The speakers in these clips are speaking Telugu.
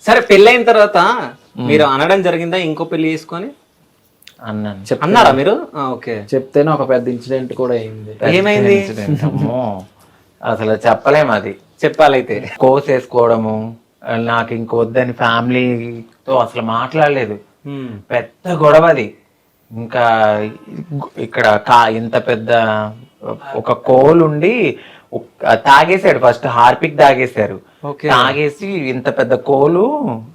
సరే పెళ్ళైన తర్వాత మీరు అనడం జరిగిందా ఇంకో పెళ్లి చేసుకొని? అన్నాను. అన్నారా మీరు? ఓకే. చెప్తేనే ఒక పెద్ద ఇన్సిడెంట్ కూడా అయింది. ఏమైంది? అమ్మో, అసలు చెప్పలేము. అది చెప్పాలైతే. కోసేసుకోవడము, నాకు ఇంకొద్దని ఫ్యామిలీతో అసలు మాట్లాడలేదు. పెద్ద గొడవ అది. ఇంకా ఇక్కడ ఇంత పెద్ద ఒక కోల్ ఉండి తాగేశాడు. First Harpic తాగేశారు. తాగేసి ఇంత పెద్ద కోలు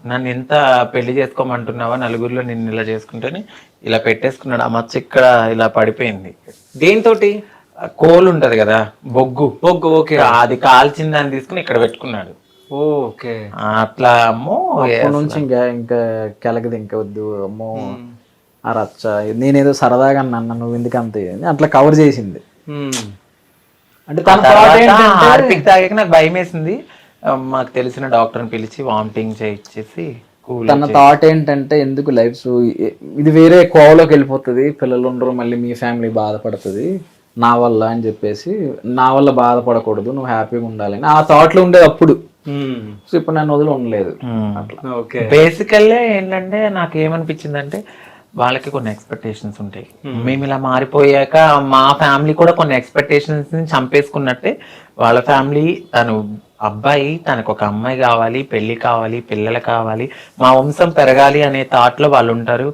నన్ను ఎంత పెళ్లి చేసుకోమంటున్నావా, నలుగురిలో నిన్ను ఇలా చేసుకుంటేనే ఇలా పెట్టేసుకున్నాడు. ఆ మచ్చ ఇక్కడ ఇలా పడిపోయింది. దేనితోటి? కోలు ఉంటది కదా, బొగ్గు. ఓకే. అది కాల్చిన దాన్ని తీసుకుని ఇక్కడ పెట్టుకున్నాడు. ఓకే. అట్లా అమ్మో, అప్పటి నుంచి ఇంకా కెలకది ఇంకా వద్దు అమ్మో ఆ రచ్చ. నేనేదో సరదాగా అన్నా, నువ్వు ఎందుకు అంత అట్లా కవర్ చేసింది. అంటే హార్పిక్ తాగాక నాకు భయం వేసింది. మాకు తెలిసిన డాక్టర్ని పిలిచి వామిటింగ్ చేయించేసి తన థాట్ ఏంటంటే, ఎందుకు లైఫ్ ఇది వేరే కోవలోకి వెళ్ళిపోతుంది, పిల్లలు ఉండరు, మళ్ళీ మీ ఫ్యామిలీ బాధపడుతుంది నా వల్ల అని చెప్పేసి, నా వల్ల బాధపడకూడదు, నువ్వు హ్యాపీగా ఉండాలని ఆ థాట్ లో ఉండేది అప్పుడు. సో ఇప్పుడు నన్ను వదిలి ఉండలేదు. అట్లా బేసికల్లీ ఏంటంటే నాకు ఏమనిపించిందంటే, వాళ్ళకి కొన్ని ఎక్స్పెక్టేషన్స్ ఉంటాయి. మేము ఇలా మారిపోయాక మా ఫ్యామిలీ కూడా కొన్ని ఎక్స్పెక్టేషన్స్ ని చంపేసుకున్నట్టే. వాళ్ళ ఫ్యామిలీ, తను అబ్బాయి, తనకు ఒక అమ్మాయి కావాలి, పెళ్లి కావాలి, పిల్లలు కావాలి, మా వంశం పెరగాలి అనే థాట్ లో వాళ్ళు ఉంటారు.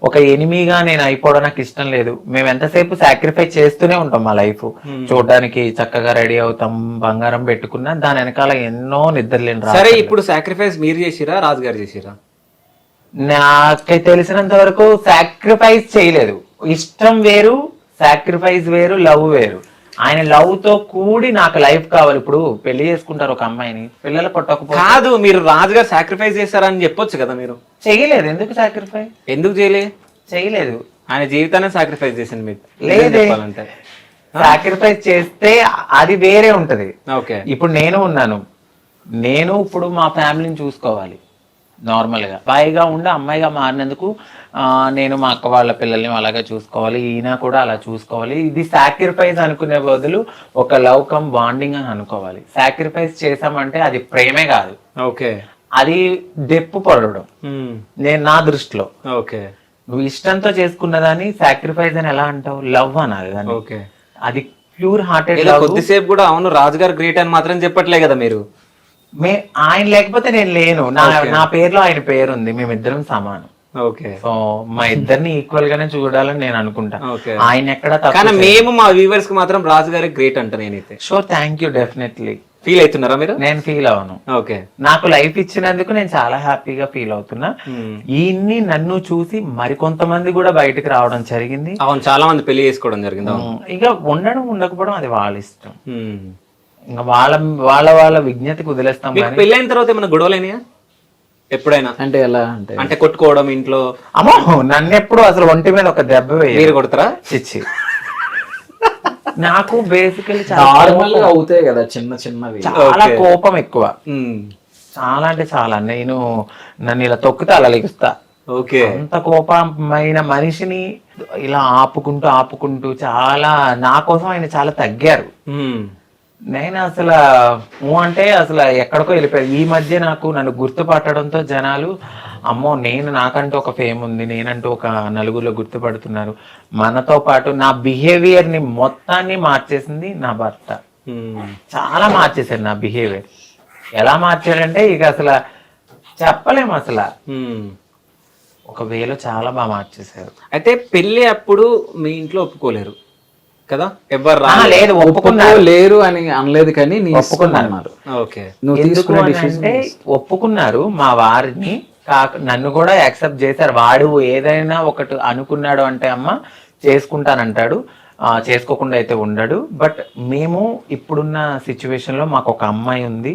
ఒక ఎనిమిగా నేను అయిపోవడం నాకు ఇష్టం లేదు. మేము ఎంతసేపు సాక్రిఫైస్ చేస్తూనే ఉంటాం. మా లైఫ్ చూడడానికి చక్కగా రెడీ అవుతాం, బంగారం పెట్టుకున్నా దాని వెనకాల ఎన్నో నిద్రలేని. సరే, ఇప్పుడు సాక్రిఫైస్ మీరు చేసిరా, రాజుగారు చేసిరా? నాకు తెలిసినంత వరకు సాక్రిఫైస్ చేయలేదు. ఇష్టం వేరు, సాక్రిఫైస్ వేరు, లవ్ వేరు. ఆయన లవ్ తో కూడి నాకు లైఫ్ కావాలి. ఇప్పుడు పెళ్లి చేసుకుంటారు ఒక అమ్మాయిని, పిల్లలు పుట్టకపోతే కాదు, మీరు రాజుగారు సాక్రిఫైస్ చేశారని చెప్పొచ్చు కదా. మీరు చేయలేదు. ఎందుకు సాక్రిఫైస్? ఎందుకు చేయలేదు? ఆయన జీవితాన్ని సాక్రిఫైస్ చేసింది మీకు. లేదే, సాక్రిఫైస్ చేస్తే అది వేరే ఉంటది. ఓకే. ఇప్పుడు నేను ఉన్నాను, నేను ఇప్పుడు మా ఫ్యామిలీని చూసుకోవాలి. నార్మల్ గా బాయిగా ఉండి అమ్మాయిగా మారినందుకు నేను మా అక్క వాళ్ళ పిల్లల్ని అలాగే చూసుకోవాలి, ఈయన కూడా అలా చూసుకోవాలి. ఇది సాక్రిఫైస్ అనుకునే బదులు ఒక లవ్ కమ్ బాండింగ్ అని అనుకోవాలి. సాక్రిఫైస్ చేసామంటే అది ప్రేమే కాదు. ఓకే. అది దెప్పు పడడం. నేను నా దృష్టిలో. ఓకే. నువ్వు ఇష్టంతో చేసుకున్నదాన్ని సాక్రిఫైస్ అని ఎలా అంటావు? లవ్ అనాలి దాన్ని. ఓకే. అది ప్యూర్ హార్టెడ్. కొద్దిసేపు కూడా అవును రాజుగారు గ్రేట్ అని మాత్రం చెప్పట్లే కదా మీరు. ఆయన లేకపోతే నేను లేను. నా పేరులో ఆయన పేరు ఉంది, మేమిద్దరం సమానం. ఓకే. సో మా ఇద్దరిని ఈక్వల్ గానే చూడాలని నేను అనుకుంటా. ఆయన ఎక్కడ కానీ మేము మా వ్యూవర్స్ కి మాత్రం రాజుగారి గ్రేట్ అంట నేనైతే. Sure, thank you. Definitely. Feel అవుతున్నారా మీరు? నేను ఫీల్ అవను. ఓకే. నాకు లైఫ్ ఇచ్చినందుకు నేను చాలా హ్యాపీగా ఫీల్ అవుతున్నా. ఈయన్ని నన్ను చూసి మరికొంతమంది కూడా బయటకు రావడం జరిగింది. అవును, చాలా మంది పెళ్లి చేసుకోవడం జరిగింది. ఇక ఉండడం ఉండకపోవడం అది వాళ్ళ ఇష్టం. ఇంకా వాళ్ళ వాళ్ళ విజ్ఞతకి వదిలేస్తాం. పెళ్ళైన తర్వాత ఏమైనా గొడవలైనాయా ఎప్పుడైనా? అంటే ఎలా అంటే కొట్టుకోవడం ఇంట్లో? అమ్మో, నన్ను ఎప్పుడు అసలు ఒంటి మీద ఒక దెబ్బ వేయాలి. మీరు కొడతారా? చిచ్చి. నాకు బేసికలీ నార్మల్ గా అవుతాయి కదా చిన్న చిన్నవి. చాలా కోపం ఎక్కువ, చాలా అంటే చాలా. నన్ను ఇలా తొక్కితే అలా లెగుస్తా. ఓకే. అంత కోపమైన మనిషిని ఇలా ఆపుకుంటూ చాలా, నా కోసం ఆయన చాలా తగ్గారు. నేను అసలు అంటే అసలు ఎక్కడికో వెళ్ళిపోయాను. ఈ మధ్య నన్ను గుర్తుపట్టడంతో జనాలు, అమ్మో నాకంటూ ఒక ఫేమ్ ఉంది, నేనంటూ ఒక నలుగురిలో గుర్తుపడుతున్నారు. మనతో పాటు నా బిహేవియర్ ని మొత్తాన్ని మార్చేసింది నా భర్త. చాలా మార్చేశారు నా బిహేవియర్. ఎలా మార్చాడంటే ఇక అసలు చెప్పలేము. అసలు ఒక వేలో చాలా బాగా మార్చేశారు. అయితే పెళ్లి అప్పుడు మీ ఇంట్లో ఒప్పుకోలేరు కదా? ఎవరు లేదు, ఒప్పుకోలేరు అని అనలేదు, కానీ ఒప్పుకున్నారు. ఒప్పుకున్నారు మా వారిని. నన్ను కూడా యాక్సెప్ట్ చేశారు. వాడు ఏదైనా ఒకటి అనుకున్నాడు అంటే అమ్మ చేసుకుంటానంటాడు, చేసుకోకుండా అయితే ఉండడు. బట్ మేము ఇప్పుడున్న సిచ్యువేషన్ లో మాకు ఒక అమ్మాయి ఉంది,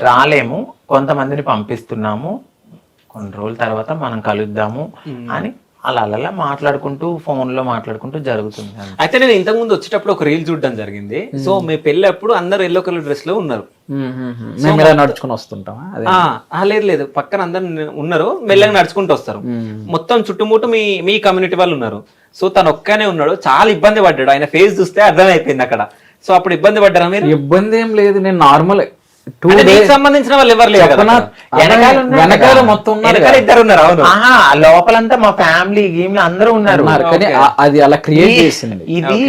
రాలేము, కొంతమందిని పంపిస్తున్నాము, కొన్ని రోజుల తర్వాత మనం కలుద్దాము అని అలా మాట్లాడుకుంటూ ఫోన్ లో మాట్లాడుకుంటూ జరుగుతుంది. అయితే నేను ఇంతకు ముందు వచ్చేటప్పుడు ఒక రీల్ చూడడం జరిగింది. సో మీ పెళ్లి అప్పుడు అందరు ఎల్లో కలర్ డ్రెస్ లో ఉన్నారు, నడుచుకుని వస్తుంటామా? లేదు, పక్కన అందరు ఉన్నారు, మెల్లగా నడుచుకుంటూ వస్తారు. మొత్తం చుట్టుముట్టు మీ కమ్యూనిటీ వాళ్ళు ఉన్నారు. సో తను ఒక్కనే ఉన్నాడు, చాలా ఇబ్బంది పడ్డాడు. ఆయన ఫేస్ చూస్తే అర్థమైపోయింది అక్కడ. సో అప్పుడు ఇబ్బంది పడ్డారా మీరు? ఇబ్బంది ఏం లేదు, నేను నార్మల్ అంటే నీకు సంబంధించిన వాళ్ళు ఎవరు లేరు కదా వెనకాల ఉన్నారు వెనకాల కదా. మొత్తం ఉన్నారు వెనకాల ఇద్దరు ఉన్నారు. అవును. ఆహా, లోపలంతా మా ఫ్యామిలీ గేమ్లు అందరూ ఉన్నారు. కానీ అది అలా క్రియేట్ చేసింది. ఇది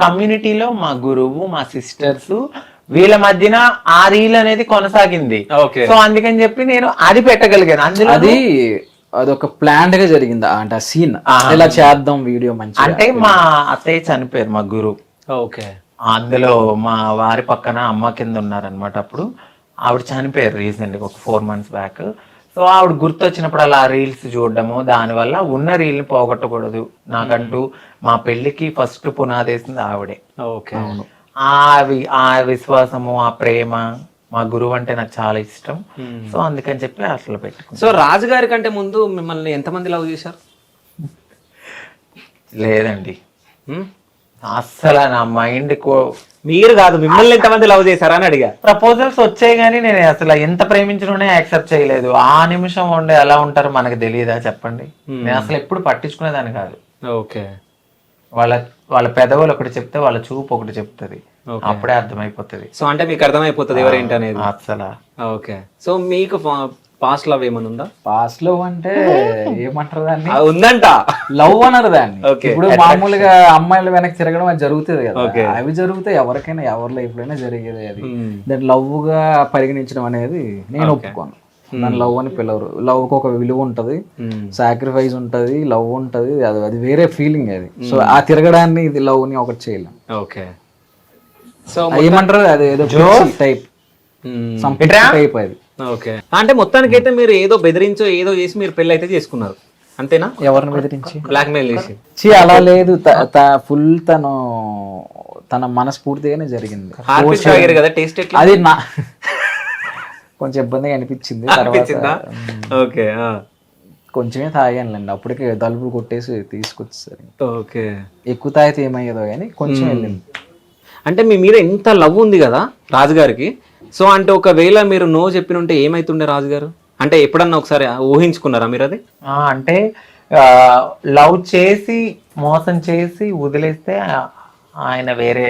కమ్యూనిటీలో మా గురువు, మా సిస్టర్స్ వీళ్ళ మధ్యన ఆ రీల్ అనేది కొనసాగింది. ఓకే. సో అందుకని చెప్పి నేను అది పెట్టగలిగాను. అందులో అది అదొక ప్లాంట్ గా జరిగింది అంటే ఆ సీన్ ఇలా చేద్దాం వీడియో మంచి అంటే మా అత్తయ్య చనిపోయారు, మా గురువు. ఓకే. అందులో మా వారి పక్కన అమ్మ కింద ఉన్నారనమాట. అప్పుడు ఆవిడ చనిపోయారు రీసెంట్ ఒక 4 months బ్యాక్. సో ఆవిడ గుర్తొచ్చినప్పుడు అలా రీల్స్ చూడడము, దానివల్ల ఉన్న రీల్ని పోగొట్టకూడదు. నాకంటూ మా పెళ్లికి ఫస్ట్ పునాది వేసింది ఆవిడే. ఓకే. ఆ విశ్వాసము, ఆ ప్రేమ, మా గురువు అంటే నాకు చాలా ఇష్టం. సో అందుకని చెప్పి అసలు పెట్టుకున్నాను. సో రాజుగారి కంటే ముందు మిమ్మల్ని ఎంతమంది లవ్ చేశారు? లేదండి, అస్సలు నా మైండ్ మీరు కాదు, మిమ్మల్ని ఎంతమంది లవ్ చేశారా అని అడిగా. ప్రపోజల్స్ వచ్చాయి కానీ నేను అసలు ఎంత ప్రేమించడం యాక్సెప్ట్ చేయలేదు. ఆ నిమిషం ఉండే ఎలా ఉంటారో మనకు తెలియదా చెప్పండి. నేను అసలు ఎప్పుడు పట్టించుకునేదాన్ని కాదు. ఓకే. వాళ్ళ పెదవులు ఒకటి చెప్తే వాళ్ళ చూపు ఒకటి చెప్తుంది, అప్పుడే అర్థమైపోతుంది. సో అంటే మీకు అర్థమైపోతుంది ఎవరేంటి అనేది. అసలు ఓకే. సో మీకు పాస్ట్ లవ్ ఏమైనా ఉందా? పాస్ట్ లవ్ అంటే ఏమంటారు దాన్ని? ఉందంట. లవ్ అన్నారు దాన్ని. ఓకే. ఇప్పుడు మామూలుగా అమ్మాయిలు వెనక్కి తిరగడం అది జరుగుతుంది కదా, అవి జరిగితే ఎవరికైనా ఎవరి లైఫ్ లోనే జరిగేది. అది దాన్ని లవ్ గా పరిగణించడం అనేది నేను ఒప్పుకోను. దాని లవ్ అని పిలవరు. లవ్ కి ఒక విలువ ఉంటది, సాక్రిఫైస్ ఉంటది, లవ్ ఉంటది, అది వేరే ఫీలింగ్ అది. సో ఆ తిరగడాన్ని ఇది లవ్ ని ఒకటి చేయలేం. ఓకే. సో ఏమంటారు అది ఏదో టైప్ టైప్ అది. ఓకే. అంటే మొత్తానికి అయితే మీరు ఏదో బెదిరించో ఏదో చేసి మీరు పెళ్లి అయితే చేసుకున్నారు అంతేనా? ఎవరిని బెదిరించి? బ్లాక్ మెయిల్ చేసి? అలా లేదు, ఫుల్ తన మనస్ఫూర్తిగానే జరిగింది. కదా టేస్ట్ అది నా కొంచెం ఇబ్బందిగా అనిపించింది. అనిపించిందా? ఓకే. కొంచెమే తాగానులేండి, అప్పటికే తలుపులు కొట్టేసి తీసుకొచ్చేసరి. ఓకే. ఎక్కువ తాగితే ఏమయ్యేదో కానీ కొంచెం వెళ్ళింది. అంటే మీ మీద ఎంత లవ్ ఉంది కదా రాజుగారికి. సో అంటే ఒకవేళ మీరు నో చెప్పినుంటే ఏమైతుండే రాజుగారు? అంటే ఎప్పుడన్నా ఒకసారి ఊహించుకున్నారా మీరు అది? అంటే లవ్ చేసి మోసం చేసి వదిలేస్తే ఆయన వేరే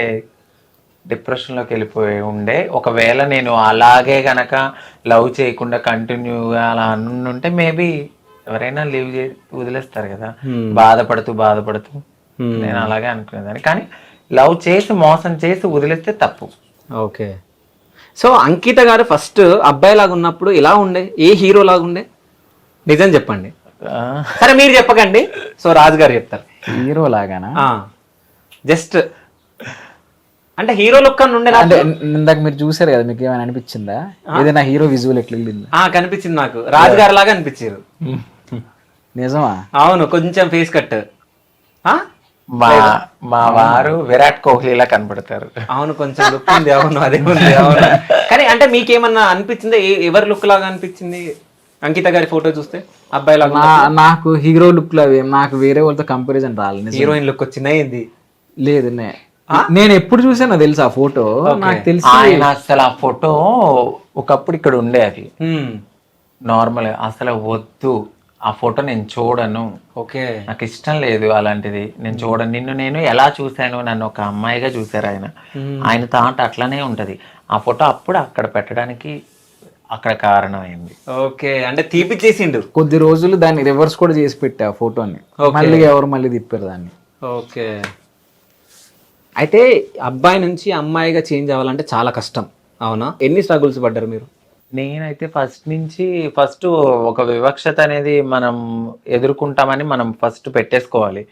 డిప్రెషన్లోకి వెళ్ళిపోయి ఉండే. ఒకవేళ నేను అలాగే గనక లవ్ చేయకుండా కంటిన్యూగా అలా అనుంటే మేబీ ఎవరైనా లీవ్ చేసి వదిలేస్తారు కదా, బాధపడుతూ. నేను అలాగే అనుకునేదాన్ని. కానీ లవ్ చేసి మోసం చేసి వదిలేస్తే తప్పు. ఓకే. సో అంకిత గారు ఫస్ట్ అబ్బాయి లాగా ఉన్నప్పుడు ఎలా ఉండే? ఏ హీరో లాగా ఉండే? నిజం చెప్పండి. సరే మీరు చెప్పకండి, సో రాజు గారు చెప్తారు. హీరో లాగానా? జస్ట్ అంటే హీరో లుక్ అని ఉండే. అంటే ఇందాక మీరు చూసారు కదా, మీకు ఏమైనా అనిపించిందా? ఏదైనా హీరో విజువల్ ఎట్లా వెళ్ళింది? కనిపించింది నాకు, రాజు గారు లాగా అనిపించారు. నిజమా? అవును, కొంచెం ఫేస్ కట్. మా వారు విరాట్ కోహ్లీలా కనపడతారు. అవును, కొంచెం లుక్ ఉంది. అవును, అదే ఉంది. అవును. కానీ అంటే మీకేమన్నా అనిపించిందా? ఎవరి లుక్ లాగా అనిపించింది అంకిత గారి ఫోటో చూస్తే? అబ్బాయి లాగా? నాకు హీరో లుక్ లో నాకు వేరే వాళ్ళతో కంపారిజన్ రాలేదు. హీరోయిన్ లుక్ వచ్చిందా ఏంది? లేదు, నేను ఎప్పుడు చూసానో తెలుసు ఆ ఫోటో. నాకు తెలిసి ఆయన అసలు ఆ ఫోటో ఒకప్పుడు ఇక్కడ ఉండే, అది నార్మల్. అసలు వద్దు ఆ ఫోటో, నేను చూడను. ఓకే. నాకు ఇష్టం లేదు అలాంటిది, నేను చూడను. నేను ఎలా చూశాను, నన్ను ఒక అమ్మాయిగా చూశారు ఆయన. ఆయన థాట్ అట్లనే ఉంటది. ఆ ఫోటో అప్పుడు అక్కడ పెట్టడానికి అక్కడ కారణం అయింది. ఓకే. అంటే తీపిచ్చేసిండు. కొద్ది రోజులు దాన్ని రివర్స్ కూడా చేసి పెట్టా ఆ ఫోటోని. మళ్ళీ తిప్పారు దాన్ని. ఓకే. అయితే అబ్బాయి నుంచి అమ్మాయిగా చేంజ్ అవ్వాలంటే చాలా కష్టం, అవునా? ఎన్ని స్ట్రగుల్స్ పడ్డారు మీరు? నేనైతే ఫస్ట్ ఒక వివక్షత అనేది మనం ఎదుర్కొంటామని మనం ఫస్ట్ పెట్టేసుకోవాలి.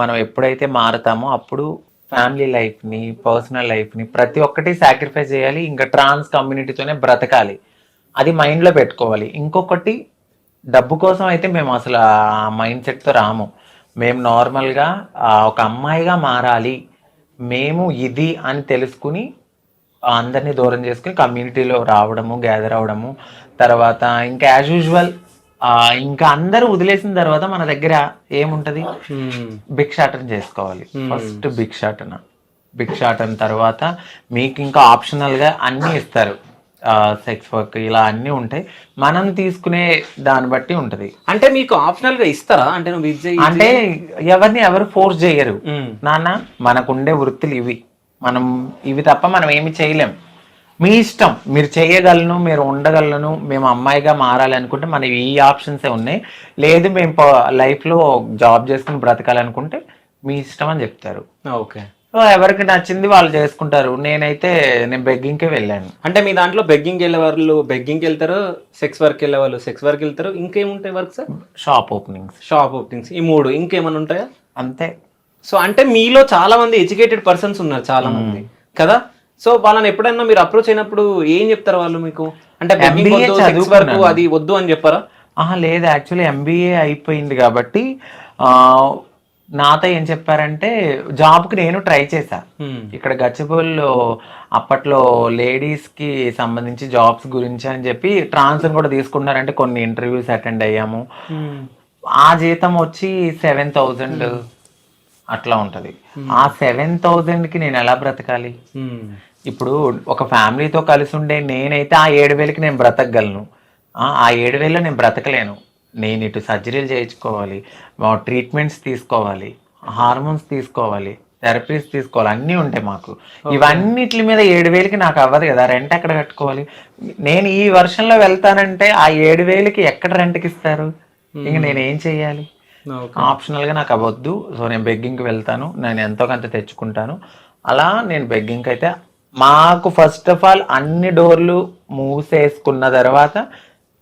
మనం ఎప్పుడైతే మారుతామో అప్పుడు ఫ్యామిలీ లైఫ్ని, పర్సనల్ లైఫ్ని ప్రతి ఒక్కటి సాక్రిఫైస్ చేయాలి. ఇంకా ట్రాన్స్ కమ్యూనిటీతోనే బ్రతకాలి, అది మైండ్లో పెట్టుకోవాలి. ఇంకొకటి, డబ్బు కోసం అయితే మేము అసలు ఆ మైండ్ సెట్తో రాము. మేము నార్మల్గా ఒక అమ్మాయిగా మారాలి, మేము ఇది అని తెలుసుకుని అందరినీ దూరం చేసుకుని కమ్యూనిటీలో రావడము, గ్యాదర్ అవడము. తర్వాత ఇంకా యాజ్ యూజువల్ ఇంకా అందరూ వదిలేసిన తర్వాత మన దగ్గర ఏముంటది, భిక్షాటన చేసుకోవాలి. ఫస్ట్ భిక్షాటన తర్వాత మీకు ఇంకా ఆప్షనల్గా అన్నీ ఇస్తారు, సెక్స్ వర్క్ ఇలా అన్నీ ఉంటాయి. మనం తీసుకునే దాన్ని బట్టి ఉంటది. అంటే మీకు ఆప్షనల్ గా ఇస్తారా? అంటే నువ్వు అంటే ఎవరు ఫోర్స్ చేయరు నాన్న. మనకుండే వృత్తులు ఇవి, మనం ఇవి తప్ప మనం ఏమి చేయలేం. మీ ఇష్టం, మీరు చేయగలను, మీరు ఉండగలను, మేము అమ్మాయిగా మారాలి అనుకుంటే మనకి ఈ ఆప్షన్సే ఉన్నాయి. లేదు మేము లైఫ్లో జాబ్ చేసుకుని బ్రతకాలనుకుంటే మీ ఇష్టం అని చెప్తారు. ఓకే. సో ఎవరికి నచ్చింది వాళ్ళు చేసుకుంటారు. నేను బెగ్గింగ్కే వెళ్ళాను. అంటే మీ దాంట్లో బెగ్గింగ్ వెళ్ళే వాళ్ళు బెగ్గింగ్కి వెళ్తారు, సెక్స్ వర్క్ వెళ్ళే వాళ్ళు సెక్స్ వర్క్ వెళ్తారు, ఇంకేముంటాయి వర్క్ సార్? షాప్ ఓపెనింగ్స్ ఈ 3 ఇంకేమైనా ఉంటాయా? అంతే. సో అంటే మీలో చాలా మంది ఎడ్యుకేటెడ్ పర్సన్స్ ఉన్నారు చాలా మంది కదా. సో వాళ్ళని ఎప్పుడైనా మీరు అప్రోచ్ అయినప్పుడు ఏం చెప్తారు వాళ్ళు మీకు? అంటే begging వద్దు, sex work అది వద్దు అని చెప్పారా? లేదు, యాక్చువల్లీ MBA అయిపోయింది కాబట్టి నాతో ఏం చెప్పారంటే జాబ్కి నేను ట్రై చేశా. ఇక్కడ గచ్చిబౌలిలో అప్పట్లో లేడీస్కి సంబంధించి జాబ్స్ గురించి అని చెప్పి ట్రాన్స్ కూడా తీసుకున్నారంటే కొన్ని ఇంటర్వ్యూస్ అటెండ్ అయ్యాము. ఆ జీతం వచ్చి 7,000 అట్లా ఉంటది. ఆ 7,000కి నేను ఎలా బ్రతకాలి? ఇప్పుడు ఒక ఫ్యామిలీతో కలిసి ఉండే నేనైతే ఆ 7,000కి నేను బ్రతకగలను. ఆ 7,000లో నేను బ్రతకలేను. నేను ఇటు సర్జరీలు చేయించుకోవాలి, ట్రీట్మెంట్స్ తీసుకోవాలి, హార్మోన్స్ తీసుకోవాలి, థెరపీస్ తీసుకోవాలి, అన్నీ ఉంటాయి మాకు. ఇవన్నిటి మీద 7,000కి నాకు అవ్వదు కదా. రెంట్ ఎక్కడ కట్టుకోవాలి? నేను ఈ వర్షంలో వెళ్తానంటే ఆ 7,000కి ఎక్కడ రెంట్కి ఇస్తారు? ఇంక నేను ఏం చెయ్యాలి? ఆప్షనల్గా నాకు అవ్వద్దు. సో నేను బెగ్గింగ్కి వెళ్తాను, నేను ఎంతో కొంత తెచ్చుకుంటాను. అలా నేను బెగ్గింగ్కి అయితే మాకు ఫస్ట్ ఆఫ్ ఆల్ అన్ని డోర్లు మూసేసుకున్న తర్వాత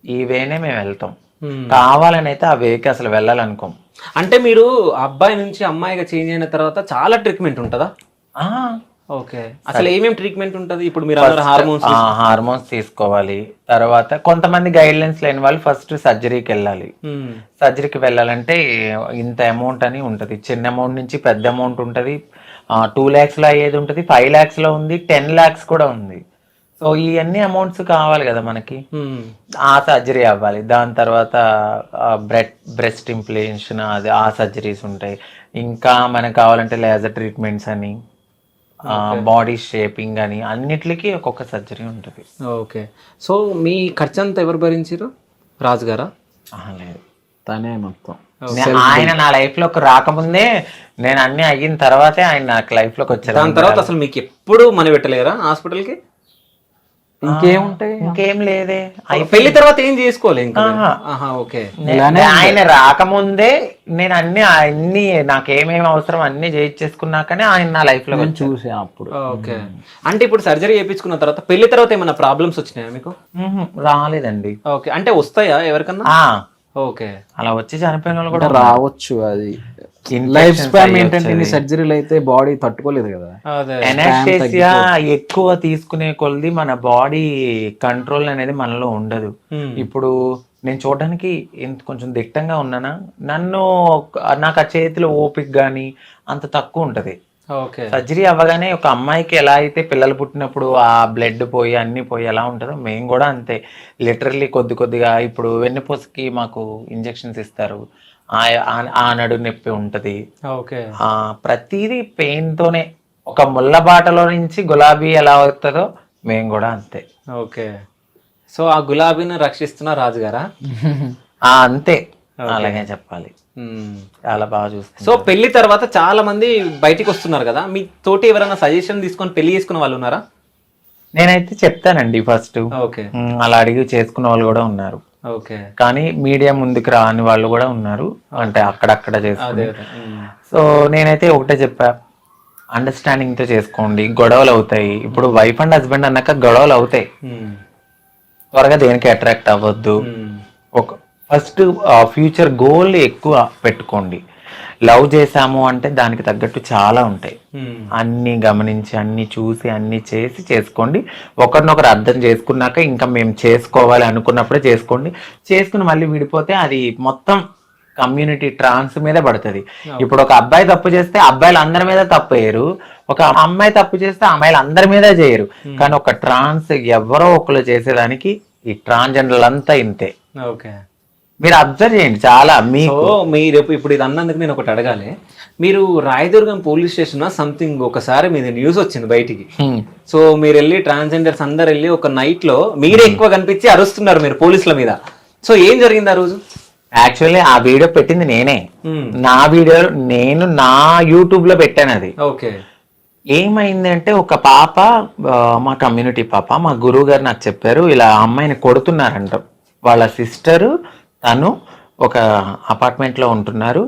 ఈ వేనే మేము వెళ్తాం. కావాలని అయితే ఆ వేకి అసలు వెళ్ళాలనుకోం. అంటే మీరు అబ్బాయి నుంచి అమ్మాయిగా చేంజ్ అయిన తర్వాత చాలా ట్రీట్మెంట్ ఉంటుందా? ఓకే. అసలు ఏమేమి ట్రీట్మెంట్ ఉంటుంది? ఇప్పుడు మీరు హార్మోన్స్ తీసుకోవాలి. తర్వాత కొంతమంది గైడ్ లైన్స్ లేని వాళ్ళు ఫస్ట్ సర్జరీకి వెళ్ళాలి. సర్జరీకి వెళ్ళాలంటే ఇంత అమౌంట్ అని ఉంటుంది. చిన్న అమౌంట్ నుంచి పెద్ద అమౌంట్ ఉంటుంది. 2 lakhsలో అయ్యేది ఉంటుంది, 5 lakhsలో ఉంది, 10 lakhs కూడా ఉంది. సో ఇవన్నీ అమౌంట్స్ కావాలి కదా మనకి. ఆ సర్జరీ అవ్వాలి. దాని తర్వాత బ్రెస్ట్ ఇంప్లాంటేషన్ అది ఆ సర్జరీస్ ఉంటాయి. ఇంకా మనకు కావాలంటే లేజర్ ట్రీట్మెంట్స్ అని, బాడీ షేపింగ్ అని, అన్నిటికీ ఒక్కొక్క సర్జరీ ఉంటుంది. ఓకే. సో మీ ఖర్చు అంతా ఎవరు భరించారు? రాజు గారా? లేదు, తనే మొత్తం. ఆయన నా లైఫ్ లోకి రాకముందే, నేను అన్ని అయిన తర్వాతే ఆయన నాకు లైఫ్ లోకి వచ్చారు. దాని తర్వాత అసలు మీకు ఎప్పుడు మనీ పెట్టలేరా హాస్పిటల్కి? ఇంకేముంటాయి? ఇంకేం లేదే. పెళ్లి తర్వాత ఏం చేసుకోవాలి ఇంకా? ఓకే. ఆయన రాకముందే నేను అన్ని నాకేమేమి అవసరం అన్ని చేయించేసుకున్నాకనే ఆయన నా లైఫ్ లో చూసా అప్పుడు. ఓకే. అంటే ఇప్పుడు సర్జరీ చేయించుకున్న తర్వాత పెళ్లి తర్వాత ఏమైనా ప్రాబ్లమ్స్ వచ్చినాయా మీకు? రాలేదండి. ఓకే. అంటే వస్తాయా ఎవరికన్నా? ఓకే. అలా వచ్చి చనిపోయిన వాళ్ళు కూడా రావచ్చు. అది లైఫ్ స్పాన్ ఏంటంటే ఇన్ని సర్జరీలు అయితే బాడీ తట్టుకోలేదు కదా. ఎనాస్థేసియా ఎక్కువ తీసుకునే కొలది మన బాడీ కంట్రోల్ అనేది మనలో ఉండదు. ఇప్పుడు నేను చూడడానికి కొంచెం దిట్టంగా ఉన్నానా, నాకు ఆ చేతిలో ఓపిక గానీ అంత తక్కువ ఉంటది. సర్జరీ అవ్వగానే ఒక అమ్మాయికి ఎలా అయితే పిల్లలు పుట్టినప్పుడు ఆ బ్లడ్ పోయి అన్ని పోయి ఎలా ఉంటుందో మేము కూడా అంతే. లిటరల్లీ కొద్దిగా ఇప్పుడు వెన్నుపూసకి మాకు ఇంజెక్షన్స్ ఇస్తారు, ఆ నడు నొప్పి ఉంటది. ప్రతిదీ పెయిన్ తోనే. ఒక ముళ్ళ బాటలో నుంచి గులాబీ ఎలా అవుతుందో మేము కూడా అంతే. ఓకే. సో ఆ గులాబీని రక్షిస్తున్న రాజుగారా? అంతే, అలాగే చెప్పాలి. చాలా బాగా చూస్తారు. సో పెళ్లి తర్వాత చాలా మంది బయటికి వస్తున్నారు కదా, మీ తోటి ఎవరైనా సజెషన్ తీసుకొని పెళ్లి చేసుకున్న వాళ్ళు ఉన్నారా? నేనైతే చెప్తానండి ఫస్ట్. అలా అడిగి చేసుకున్న వాళ్ళు కూడా ఉన్నారు. కానీ మీడియా ముందుకు రాని వాళ్ళు కూడా ఉన్నారు, అంటే అక్కడక్కడ చేసుకున్నారు. సో నేనైతే ఒకటే చెప్పా, అండర్స్టాండింగ్ తో చేసుకోండి. గొడవలు అవుతాయి. ఇప్పుడు వైఫ్ అండ్ హస్బెండ్ అన్నాక గొడవలు అవుతాయి. త్వరగా దేనికి అట్రాక్ట్ అవ్వద్దు. ఫస్ట్ ఫ్యూచర్ గోల్ ఎక్కువ పెట్టుకోండి. లవ్ చేసాము అంటే దానికి తగ్గట్టు చాలా ఉంటాయి. అన్ని గమనించి అన్ని చూసి అన్ని చేసి చేసుకోండి. ఒకరినొకరు అర్థం చేసుకున్నాక ఇంకా మేము చేసుకోవాలి అనుకున్నప్పుడే చేసుకోండి. చేసుకుని మళ్ళీ విడిపోతే అది మొత్తం కమ్యూనిటీ ట్రాన్స్ మీద పడుతుంది. ఇప్పుడు ఒక అబ్బాయి తప్పు చేస్తే అబ్బాయిలు అందరి మీద తప్పు వేయరు, ఒక అమ్మాయి తప్పు చేస్తే అమ్మాయిలు అందరి మీద చేయరు. కానీ ఒక ట్రాన్స్ ఎవరో ఒకరు చేసేదానికి ఈ ట్రాన్స్జెండర్లు అంతా ఇంతే. మీరు అబ్జర్వ్ చేయండి. చాలా మీరు ఇప్పుడు ఇది అన్నందుకు నేను ఒకటి అడగాలి. మీరు రాయదుర్గం పోలీస్ స్టేషన్ సంథింగ్ ఒకసారి మీద న్యూస్ వచ్చింది బయటికి. సో మీరు వెళ్ళి ట్రాన్స్జెండర్స్ అందరు వెళ్ళి ఒక నైట్ లో మీరే ఎక్కువ కనిపించి అరుస్తున్నారు మీరు పోలీసుల మీద. సో ఏం జరిగింది ఆ రోజు? యాక్చువల్లీ ఆ వీడియో పెట్టింది నేనే. నా వీడియో నేను నా యూట్యూబ్ లో పెట్టాను. అది ఓకే. ఏమైందంటే ఒక పాప మా కమ్యూనిటీ పాప మా గురువు గారు నాకు చెప్పారు, ఇలా అమ్మాయిని కొడుతున్నారంట. వాళ్ళ సిస్టరు తను ఒక అపార్ట్మెంట్లో ఉంటున్నారు.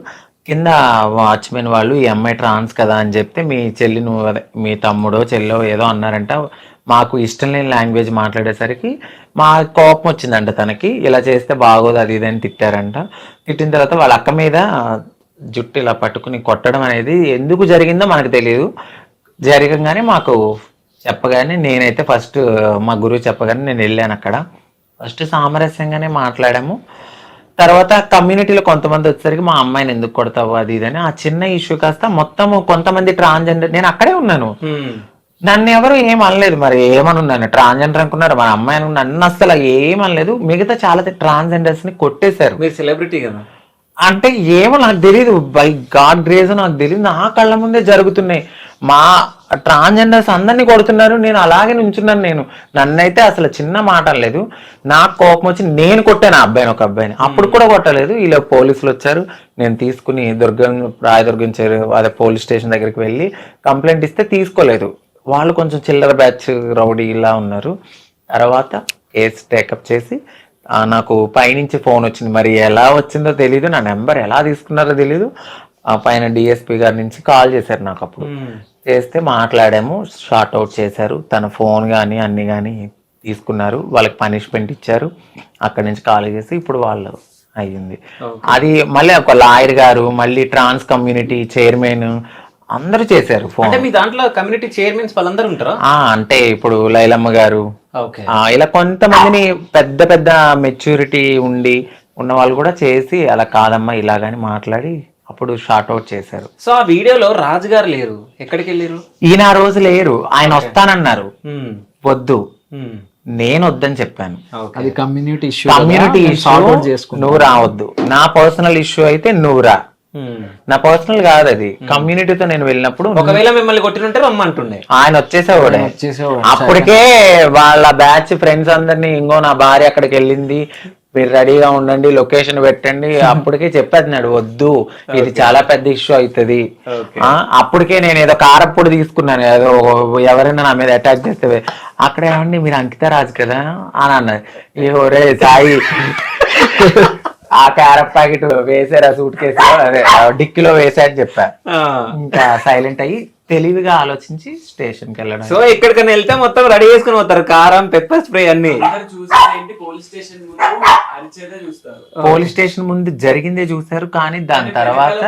కింద వాచ్మెన్ వాళ్ళు ఈ అమ్మాయి ట్రాన్స్ కదా అని చెప్తే మీ చెల్లి నువ్వు అదే మీ తమ్ముడో చెల్లో ఏదో అన్నారంట. మాకు ఇష్టం లేని లాంగ్వేజ్ మాట్లాడేసరికి మా కోపం వచ్చిందంట తనకి, ఇలా చేస్తే బాగోదు అది ఇది అని తిట్టారంట. తిట్టిన తర్వాత వాళ్ళ అక్క మీద జుట్టు ఇలా పట్టుకుని కొట్టడం అనేది ఎందుకు జరిగిందో మనకు తెలియదు. జరగంగానే మాకు చెప్పగానే నేనైతే ఫస్ట్ మా గురువు చెప్పగానే నేను వెళ్ళాను. అక్కడ ఫస్ట్ సామరస్యంగానే మాట్లాడాము. తర్వాత కమ్యూనిటీలో కొంతమంది వచ్చేసరికి మా అమ్మాయిని ఎందుకు కొడతావు అది ఇదని ఆ చిన్న ఇష్యూ కాస్త మొత్తము కొంతమంది ట్రాన్స్జెండర్, నేను అక్కడే ఉన్నాను, నన్ను ఎవరు ఏం అనలేదు. మరి ఏమనున్నాను, ట్రాన్స్జెండర్ అనుకున్నారు, మన అమ్మాయి అనుకున్నా, నన్ను అసలు ఏమనలేదు. మిగతా చాలా ట్రాన్స్జెండర్స్ ని కొట్టేశారు. మీరు సెలబ్రిటీ కదా అంటే ఏమో నాకు తెలియదు, బై గాడ్ గ్రేజ్ నాకు తెలియదు, నా కళ్ళ ముందే జరుగుతున్నాయి. మా ట్రాన్స్జెండర్స్ అందరినీ కొడుతున్నారు, నేను అలాగే నుంచున్నాను. నన్నైతే అసలు చిన్న మాట లేదు. నాకు కోపం వచ్చి నేను కొట్టాను ఆ అబ్బాయిని, ఒక అబ్బాయిని. అప్పుడు కూడా కొట్టలేదు. ఇలా పోలీసులు వచ్చారు, నేను తీసుకుని రాయదుర్గం అదే పోలీస్ స్టేషన్ దగ్గరికి వెళ్ళి కంప్లైంట్ ఇస్తే తీసుకోలేదు. వాళ్ళు కొంచెం చిల్లర బ్యాచ్ రౌడీ ఇలా ఉన్నారు. తర్వాత కేసు టేకప్ చేసి నాకు పైనుంచి ఫోన్ వచ్చింది, మరి ఎలా వచ్చిందో తెలీదు, నా నెంబర్ ఎలా తీసుకున్నారో తెలీదు. పైన డిఎస్పీ గారి నుంచి కాల్ చేశారు నాకు. అప్పుడు చేస్తే మాట్లాడాము, షార్ట్ అవుట్ చేశారు. తన ఫోన్ కానీ అన్ని కానీ తీసుకున్నారు, వాళ్ళకి పనిష్మెంట్ ఇచ్చారు. అక్కడి నుంచి కాల్ చేసి ఇప్పుడు వాళ్ళు అయ్యింది. అది మళ్ళీ ఒక లాయర్ గారు, మళ్ళీ ట్రాన్స్ కమ్యూనిటీ చైర్మన్ అందరూ చేశారు ఫోన్. అంటే మీ దాంట్లో కమ్యూనిటీ చైర్మన్స్ వాళ్ళందరూ ఉంటారా? అంటే ఇప్పుడు లైలమ్మ గారు, ఇలా కొంతమందిని పెద్ద పెద్ద మెచ్యూరిటీ ఉన్న వాళ్ళు కూడా చేసి అలా కాదమ్మా ఇలాగని మాట్లాడి అప్పుడు షార్ట్ అవుట్ చేశారు. సో ఆ వీడియోలో రాజు గారు లేరు, ఎక్కడికి వెళ్ళారు? ఈయన ఆ రోజు లేరు, ఆయన వస్తానన్నారు. వద్దు, నేను వద్దని చెప్పాను. అది కమ్యూనిటీ ఇష్యూ, నువ్వు రావద్దు. నా పర్సనల్ ఇష్యూ అయితే నువ్వు రా, నా పర్సనల్ కాదు అది. కమ్యూనిటీతో నేను వెళ్ళినప్పుడు ఒకవేళ మిమ్మల్ని కొట్టినంటే రమ్మంటుండే, ఆయన వచ్చేసేవాడే. అప్పటికే వాళ్ళ బ్యాచ్ ఫ్రెండ్స్ అందరినీ, ఇంకో నా భార్య అక్కడికి వెళ్ళింది, మీరు రెడీగా ఉండండి, లొకేషన్ పెట్టండి, అప్పటికే చెప్పేస్తున్నాడు వద్దు, ఇది చాలా పెద్ద ఇష్యూ అవుతుంది. అప్పటికే నేను ఏదో కారప్పుడు తీసుకున్నాను, ఏదో ఎవరైనా నా మీద అటాక్ చేస్తే అక్కడ ఏమండి మీరు అంకిత రాజు కదా అని అన్నది. రే సాయి, ఆ క్యారెట్ ప్యాకెట్ వేసారు ఆ సూట్ కేసులో, అదే డిక్కీలో వేసా అని చెప్పా. ఇంకా సైలెంట్ అయ్యి తెలివిగా ఆలోచించి స్టేషన్ కి వెళ్ళడం. సో ఎక్కడికైనా వెళ్తే మొత్తం రెడీ చేసుకుని పోతారు, కారం, పెప్పర్ స్ప్రే అన్ని. పోలీస్ స్టేషన్ ముందు జరిగిందే చూసారు, కానీ దాని తర్వాత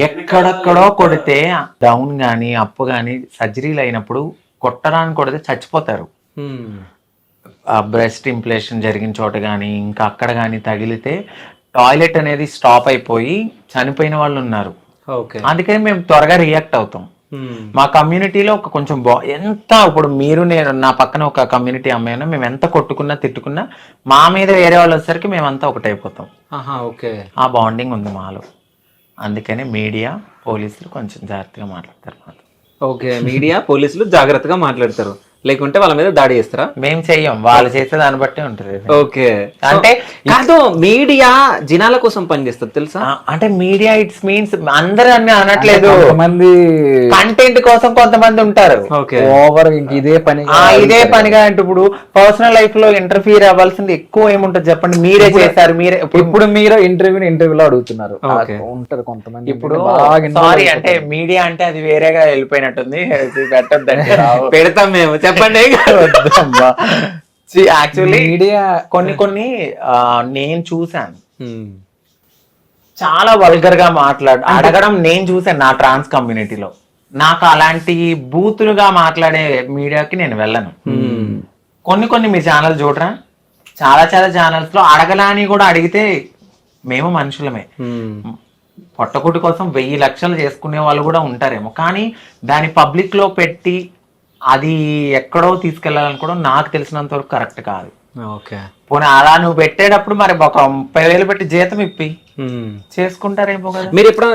ఎక్కడెక్కడో కొడితే డౌన్ గాని అప్పు గాని సర్జరీలు అయినప్పుడు కొట్టడానికి కొడితే చచ్చిపోతారు. బ్రెస్ట్ ఇంప్లేషన్ జరిగిన చోట కానీ ఇంకా అక్కడ కానీ తగిలితే టాయిలెట్ అనేది స్టాప్ అయిపోయి చనిపోయిన వాళ్ళు ఉన్నారు. అందుకని మేము త్వరగా రియాక్ట్ అవుతాం. మా కమ్యూనిటీలో ఒక కొంచెం ఎంత ఇప్పుడు మీరు నేను నా పక్కన ఒక కమ్యూనిటీ అమ్మాయినా మేము ఎంత కొట్టుకున్నా తిట్టుకున్నా మా మీద వేరే వాళ్ళు వచ్చేసరికి మేమంతా ఒకటైపోతాం. ఆ బాండింగ్ ఉంది మాలో. అందుకని మీడియా పోలీసులు కొంచెం జాగ్రత్తగా మాట్లాడతారు. ఓకే, మీడియా పోలీసులు జాగ్రత్తగా మాట్లాడతారు, లేకుంటే వాళ్ళ మీద దాడి చేస్తారా? మేము చెయ్యం, వాళ్ళు చేసే దాన్ని బట్టి ఉంటుంది. ఓకే, అంటే కాదు మీడియా జనాల కోసం పనిచేస్తుంది తెలుసా? అంటే మీడియా ఇట్స్ మీన్స్ అందరూ అన్ని అనట్లేదు, కొంతమంది కంటెంట్ కోసం కొంతమంది ఉంటారు. ఓవర్ ఇదే పనిగా అంటే ఇప్పుడు పర్సనల్ లైఫ్ లో ఇంటర్ఫియర్ అవ్వాల్సింది ఎక్కువ ఏముంటది చెప్పండి. మీరే చేశారు, మీరే ఇప్పుడు మీరు ఇంటర్వ్యూలో అడుగుతున్నారు, ఉంటారు కొంతమంది. ఇప్పుడు సారీ అంటే మీడియా అంటే అది వేరేగా వెళ్ళిపోయినట్టుంది, పెట్టద్దండి. పెడతాం మేము, చెప్పండి. యాక్చువల్లీ మీడియా కొన్ని నేను చూసాను, చాలా వల్గర్ గా అడగడం నేను చూసాను నా ట్రాన్స్ కమ్యూనిటీలో. నాకు అలాంటి బూతులుగా మాట్లాడే మీడియాకి నేను వెళ్ళను. కొన్ని మీ ఛానల్ చూడరా, చాలా ఛానల్స్ లో అడగలాని కూడా అడిగితే మేము మనుషులమే, పొట్టకుటి కోసం 1000 లక్షలు చేసుకునే వాళ్ళు కూడా ఉంటారేమో, కానీ దాన్ని పబ్లిక్ లో పెట్టి అది ఎక్కడో తీసుకెళ్లాలనుకోవడం నాకు తెలిసినంత వరకు కరెక్ట్ కాదు. పోనీ అలా నువ్వు పెట్టేటప్పుడు మరి ఒక 30,000 పెట్టి జీతం ఇప్పి చేసుకుంటారేమో కదా. మీరు ఎప్పుడైనా